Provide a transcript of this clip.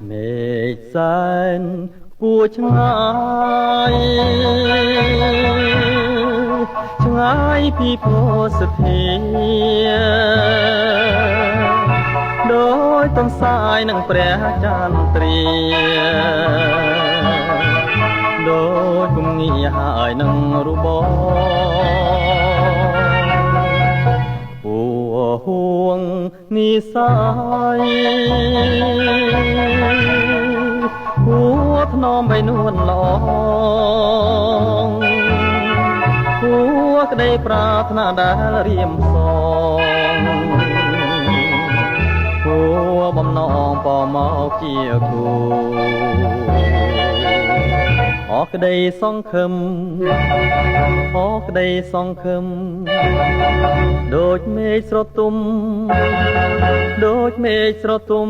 មេឃសែនគួរឆ្ងាយឆ្ងាយពីភពសធាដោយទំសាយនឹងព្រះចន្ទ្រាដោយគំងាហើយនឹងរូបហួងនិសាយហួធ្នមបីនួនល្អហួក្តីប្រាថ្នាដែលរៀមសងហួបំណងប៉មកជាគូអរក្តីសង្ឃឹមអរក្តីសង្ឃឹមដូចមេឃស្រទុំដូចមេឃស្រទុំ